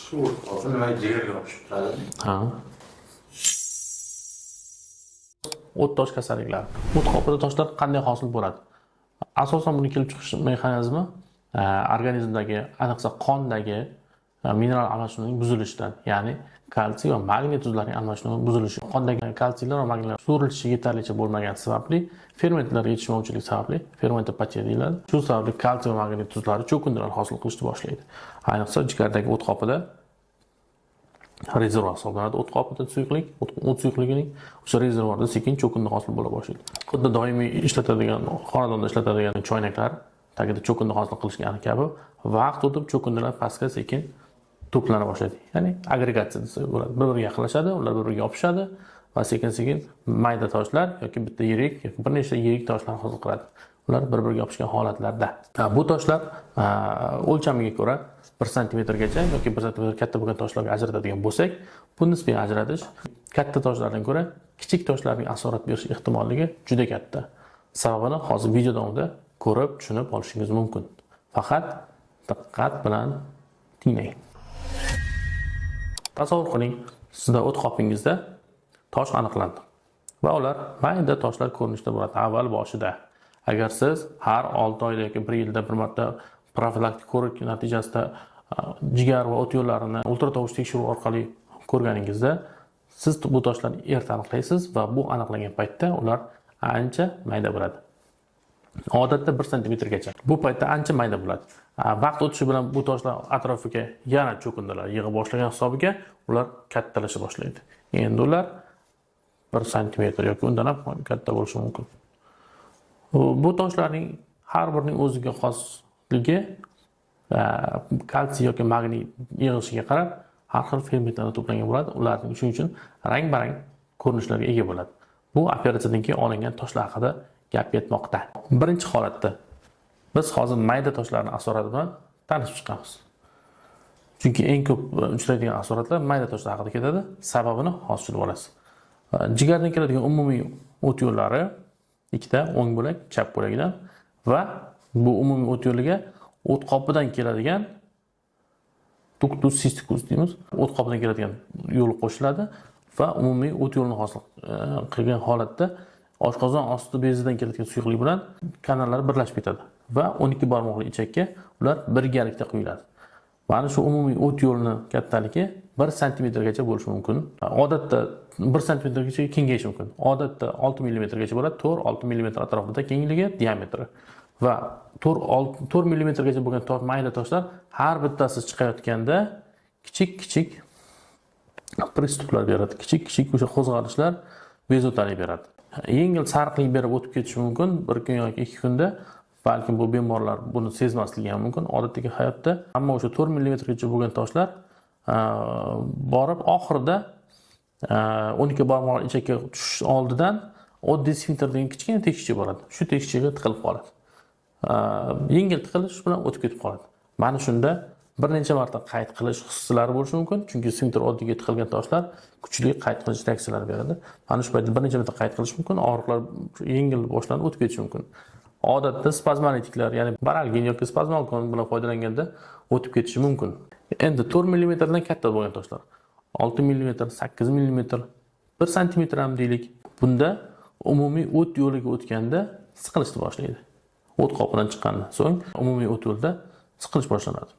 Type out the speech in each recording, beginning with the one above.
Shu hozir nima jigarga yopishib turadi? Ha. O't tosh kasalliklari. O't qopida toshlar qanday hosil bo'ladi? Asosan buni kelib chiqish mexanizmi organizmdagi, ayniqsa qondagi mineral almashinuvining buzilishidan, ya'ni kalsiy va magniy tuzlarining almashinuvi buzilishi. Qondagi kalsiylar va magniylar so'rilishi yetarlicha bo'lmagani sababli, fermentlar yetishmovchiligi sababli fermentopatiya deyiladi. Shu sababli kalsiy va magniy tuzlari cho'kindilar hosil qilishni boshlaydi. Ayniqsa jigardagi o't qopida rezervuar hisoblanadi. O't qopida suyuqlik, o't suyuqligining o'sha rezervuarda sekin cho'kindi hosil bo'la boshlaydi. Xuddi doimiy ishlatadigan, xonadonda ishlatadigan choynaklar tagida cho'kindi hosil qilishgani kabi vaqt o'tib cho'kindilar pastga sekin to'plana boshlaydi. Ya'ni agregatsiya desa bo'ladi. Bir-biriga yaqinlashadi, ular bir-biriga yopishadi va sekin-sekin mayda toshlar yoki bitta yirik yoki bir nechta yirik toshlar hosil qiladi. Ular bir-biriga yopishgan holatlarda. Bu toshlar o'lchamiga ko'ra 1 santimetrgacha yoki 1 santimetr katta bo'lgan toshlarga ajratadigan bo'lsak, bu nisbiy ajratish katta toshlardan ko'ra kichik toshlarning asorat berish ehtimolligi juda katta. Sababini hozir video davomida ko'rib, tushunib olishingiz mumkin. Faqat diqqat bilan tinglang. Tasavvur qiling, sizda o't qopingizda tosh aniqlandi va ular mayda toshlar ko'rinishida bo'ladi avval boshida. Agar siz har 6 oyda yoki 1 yilda bir marta profilaktik ko'rik natijasida jigar va o't yo'llarini ultratovush tekshiruv orqali ko'rganingizda, siz bu toshlarni erta aniqlaysiz va bu aniqlangan paytda ular ancha mayda bo'ladi. Odatda 1 santimetrgacha. Bu paytda ancha mayda bo'ladi. Vaqt o'tishi bilan bu toshlar atrofiga yana cho'kindilar yig'a boshlagan hisobiga ular kattalasha boshlaydi. Endi ular 1 santimetr yoki undan ham katta bo'lishi mumkin. Bu toshlarning har birining o'ziga xosligi kalsiy yoki magniy yig'ishiga qarab har xil fermentlardan to'plangan bo'ladi. Ularning shuning uchun rang-barang ko'rinishlarga ega bo'ladi. Bu operatsiyadan keyin olingan toshlar haqida gap ketmoqda. Birinchi holatda biz hozir mayda toshlarning asorati bilan tanishib chiqamiz. Chunki eng ko'p uchraydigan asoratlar mayda toshlar haqida ketadi. Sababini hozir tushunib olasiz. Jigardan keladigan umumiy o't yo'llari ikkita o'ng bo'lak, chap bo'lagidan va bu umumiy o't yo'liga o't qopidan keladigan ductus cysticus deymiz. O't qopidan keladigan yo'l qo'shiladi va umumiy o't yo'lini hosil qilgan holatda oshqozon osti bezidan keladigan suyuqlik bilan kanallar birlashib ketadi va 12 barmoqli ichakka ular birgalikda quyiladi. Mana shu umumiy o't yo'lini kattaligi 1 santimetrgacha bo'lishi mumkin. Odatda 1 santimetrgacha kengayishi mumkin. Odatda 6 millimetrgacha bo'ladi, 4-6 millimetr atrofida kengligi, diametri. Va 4 millimetrgacha bo'lgan mayda toshlar har bittasi chiqayotganda kichik pristuplar beradi. Kichik o'sha qo'zg'alishlar bezovtalik beradi. Yengil sariqlik berib o'tib ketishi mumkin 1 kun yoki 2 kunda. Balkim bu bemorlar buni sezmasligi ham mumkin. Odatdagi hayotda ammo o'sha 4 millimetrgacha bo'lgan toshlar borib oxirida 12 barmoq ichakka tushish oldidan oddiy sfinkter degan kichkina tekischa bo'ladi. Shu tekischaga tiqilib qoladi. Yengil tiqilish bilan o'tib ketib qoladi. Mana shunda bir necha marta qayd qilish hisslari bo'lishi mumkin, chunki sfinkter oddiga tiqilgan toshlar kuchli qayd qilish reaksiyalar beradi. Mana shu paytda bir necha marta qayd qilish mumkin, og'riqlar yengil boshlanib o'tib ketishi mumkin. Odatda spazmolitiklar, ya'ni baralgin yoki spazmalkon bilan foydalanganda o'tib ketishi mumkin. Endi 4 mm dan katta bo'lgan toshlar, 6 mm, 8 mm, 1 cm ham deylik. Bunda umumiy o't yo'liga o'tganda siqilishni boshlaydi. O't qopidan chiqqandan so'ng umumiy o't yo'lida siqilish boshlanadi.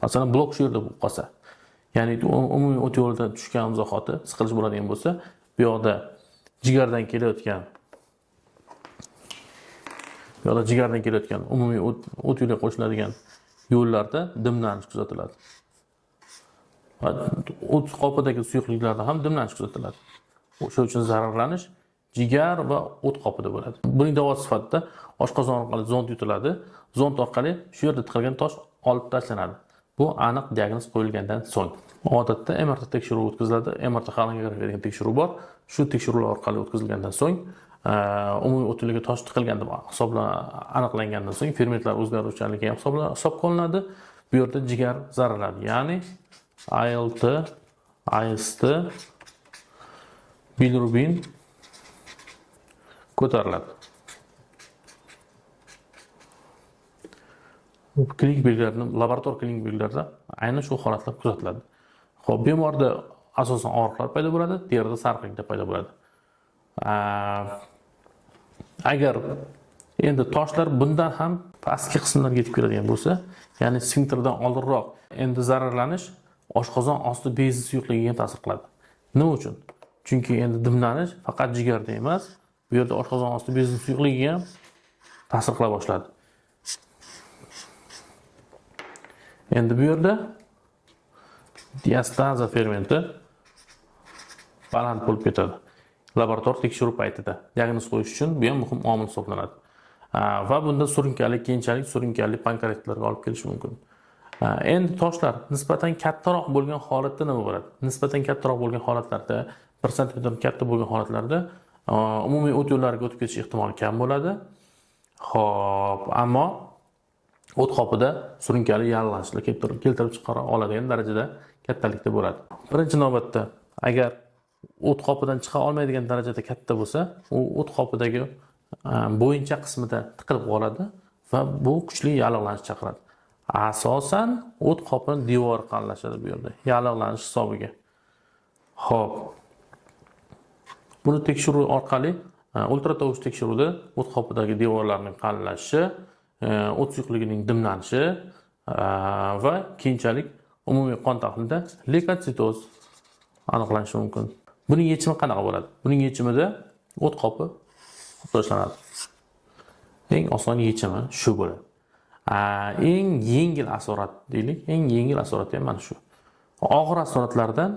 Masalan, blok shu yerda bo'lib qolsa, ya'ni umumiy o't yo'lida tushgan zahoti siqilish bo'ladigan bo'lsa, bu yoqda jigardan kelayotgan umumiy o't yo'liga qo'shiladigan yo'llarda dimlanish kuzatiladi. Va o't qopidagi suyuqliklarda ham dimlanish kuzatiladi. O'sha uchun zararlanish jigar va o't qopida bo'ladi. Buning davosi sifatida oshqozon orqali zond yutiladi. Zond orqali shu yerda tiqilgan tosh olib tashlanadi. Bu aniq diagnoz qo'yilgandan so'ng odatda MRT tekshiruvi o'tkaziladi. MRT xolongografiya degan tekshiruv bor. Shu tekshiruvlar orqali o'tkazilgandan so'ng umumiy o't yo'liga tosh tiqilgan deb aniqlangandan so'ng fermentlar o'zgaruvchanligi ham hisobga olinadi. Bu yerda jigar zararlanadi. Ya'ni ALT, AST, bilirubin ko'tariladi. klinik belgilarni, laborator klinik belgilarda aynan shu holatlar kuzatiladi. Xo'p, bemorda asosan og'riqlar paydo bo'ladi, terida sarqiklar paydo bo'ladi. Agar endi toshlar bundan ham pastki qismlarga yetib keladigan bo'lsa, ya'ni sfinkterdan oldinroq endi zararlanish oshqozon osti bezi suyuqligiga ta'sir qiladi. Nima uchun? Chunki endi dimlanish faqat jigarda emas, bu yerda oshqozon osti bezi suyuqligiga ham ta'sir qila boshladi. Endi bu yerda diastaza fermenti baland bo'lib ketadi. Laborator tekshiruv paytida diagnoz qo'yish uchun bu ham muhim omil hisoblanadi. Va bunda surunkali, keyinchalik surunkali pankreatitlarga olib kelishi mumkin. Endi toshlar nisbatan kattaroq bo'lgan holatda nima bo'ladi? Nisbatan kattaroq bo'lgan holatlarda, 1 sm katta bo'lgan holatlarda umumiy o't yo'llariga o'tib ketish ehtimoli kam bo'ladi. Xo'p, ammo o't qopida surunkali yallig'lanishlar keltirib chiqara oladigan darajada kattalikda bo'ladi. Birinchi navbatda, agar o't qopidan chiqa olmaydigan darajada katta bo'lsa, u o't qopidagi bo'yincha qismida tiqilib qoladi va bu kuchli yallig'lanish chaqiradi. Asosan o't qopining devori qalinlashadi bu yerda, yallig'lanish hisobiga. Xo'p. Buni tekshiruv orqali ultratovush tekshiruvida o't qopidagi devorlarning qalinlashishi, o't suyuqligining dimlanishi va keyinchalik umumiy qon tahlilida leykotsitoz aniqlanishi mumkin. Buning yechimi qanaqa bo'ladi? Buning yechimida o't qopi olib tashlanadi. Eng oson yechimi shu bo'ladi. Eng yengil asorat deylik, eng yengil asorat ham mana shu. Og'ir asoratlardan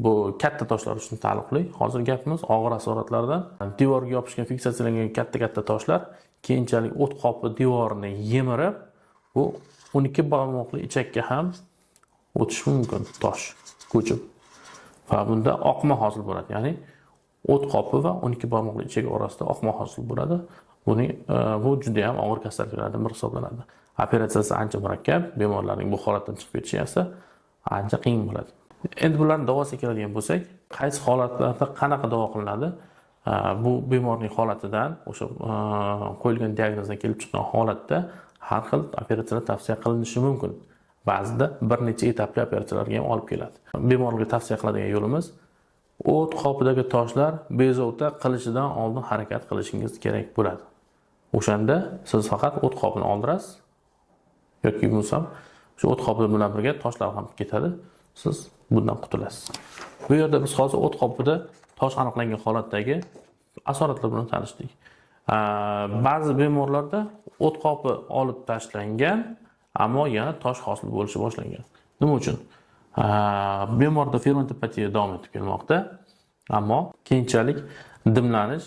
bu katta toshlar uchun taalluqli. Hozir gapimiz og'ir asoratlardan. Devorga yopishgan, fiksatsiyalangan katta toshlar keyinchalik o't qopi devorini yemirib, bu 12 barmoqli ichakka ham o'tishi mumkin tosh ko'chib. Va bunda oqma hosil bo'ladi. Ya'ni o't qopi va 12 barmoqli ichak orasida oqma hosil bo'ladi. Bu juda ham og'ir kasalliklardan biri hisoblanadi. Operatsiyasi ancha murakkab, bemorlarning bu holatdan chiqib ketishi esa ancha qiyin bo'ladi. Endi bularning davosiga keladigan bo'lsak, qaysi holatlarda qanaqa davo qilinadi? Bu bemorning holatidan, o'sha qo'yilgan diagnozdan kelib chiqqan holatda har xil operatsiyalar tavsiya qilinishi mumkin. Ba'zida bir necha etapli operatsiyalarga ham olib keladi. Bemorlarga tavsiya qiladigan yo'limiz o't qopidagi toshlar bezovta qilishidan oldin harakat qilishingiz kerak bo'ladi. O'shanda siz faqat o't qopini oldirasiz yoki bo'lsam shu o't qopi bilan birga toshlar ham ketadi. Siz bundan qutulasiz. Bu yerda biz hozir o't qopida tosh aniqlangan holatdagi asoratlar bilan tanishdik. Ba'zi bemorlarda o't qopi olib tashlangan, ammo yana tosh hosil bo'lishi boshlangan. Nima uchun? Bemorda fermentopatiya davom etib kelmoqda, ammo keyinchalik dimlanish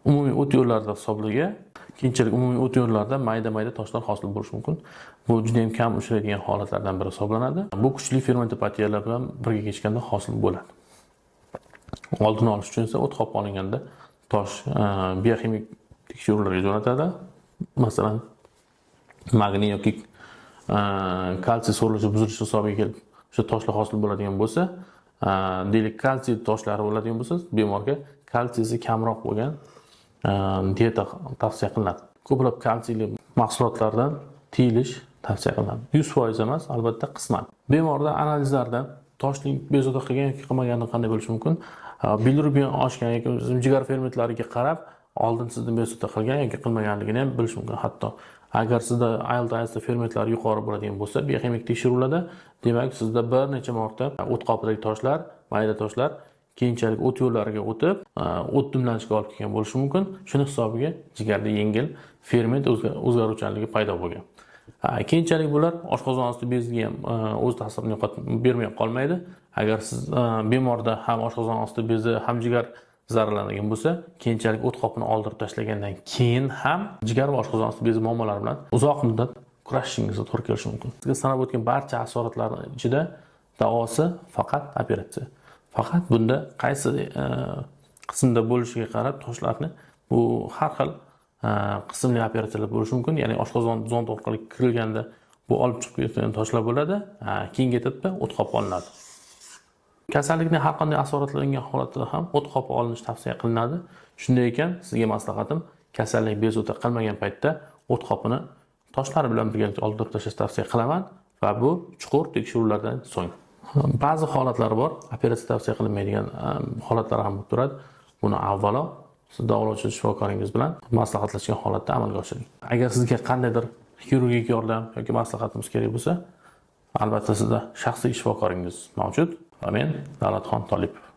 umumiy o't yo'llarida hisobligi, keyinchalik umumiy o't yo'llarida mayda toshlar hosil bo'lishi mumkin. Bu juda ham kam uchraydigan holatlardan biri hisoblanadi. Bu kuchli fermentopatiyalar bilan birga kechganda hosil bo'ladi. Oldini olish uchun esa o't qopi olinganda tosh biokimik tekshiruvlarga jo'natadi. Masalan, magniy yoki kalsiy so'rilishi buzilishi hisobiga kelib o'sha toshlar hosil bo'ladigan bo'lsa, deylik kalsiy toshlari bo'ladigan bo'lsa, bemorga kalsiysi kamroq bo'lgan dieta tavsiya qilinadi. Ko'plab kalsiyli mahsulotlardan tiyilish tavsiya qilinadi. 100% emas, albatta qisman. Bemorda analizlardan toshning bezovta qilgan yoki qilmaganini qanday bilish mumkin? Bilirubin oshgan yoki jigar fermentlariga qarab, oldin sizning bezovta qilgan yoki qilmaganligini ham bilish mumkin. Hatto agar sizda ALT fermentlari yuqori bo'ladigan bo'lsa, biokimik tekshiruvlarda, demak sizda bir necha marta o't qopidagi toshlar, mayda toshlar keyinchalik o't yo'llariga o'tib, o't dimlanishiga olib kelgan bo'lishi mumkin. Shuni hisobiga jigarda yengil ferment o'zgaruvchanligi paydo bo'lgan. Keyinchalik bular oshqozon osti beziga ham o'z ta'sirini bermay qolmaydi. Agar siz bemorda ham oshqozon osti bezi ham jigar zararlangan bo'lsa, keyinchalik o't qopini oldirib tashlagandan keyin ham jigar va oshqozon osti bezi muammolari bilan uzoq muddat kurashishingizga to'g'ri kelishi mumkin. Sizga sanab o'tgan barcha asoratlarning ichida davosi faqat operatsiya. Faqat bunda qaysi qismda bo'lishiga qarab toshlarni bu har xil qismli operatsiyalar bo'lishi mumkin. Ya'ni oshqozon zond orqali kirilganda bu olib chiqib ketgan toshlar bo'ladi. Keyingi etapda o't qopi olinadi. Kasallikning har qanday asoratlangan holatida ham o't qopi olinish tavsiya qilinadi. Shunday ekan, sizga maslahatim kasallik bezovta qilmagan paytda o't qopini toshlari bilan birgalikda oldirib tashlashni tavsiya qilaman va bu chuqur tekshiruvlardan so'ng. Ba'zi holatlar bor, operatsiya tavsiya qilinmaydigan holatlar ham bo'lib turadi. Buni avvalo siz davolovchi shifokoringiz bilan maslahatlashgan holatda amalga oshiring. Agar sizga qandaydir xirurgik yordam yoki maslahatimiz kerak bo'lsa, albatta sizda shaxsiy shifokoringiz mavjud va men Davlatxon Tolipov.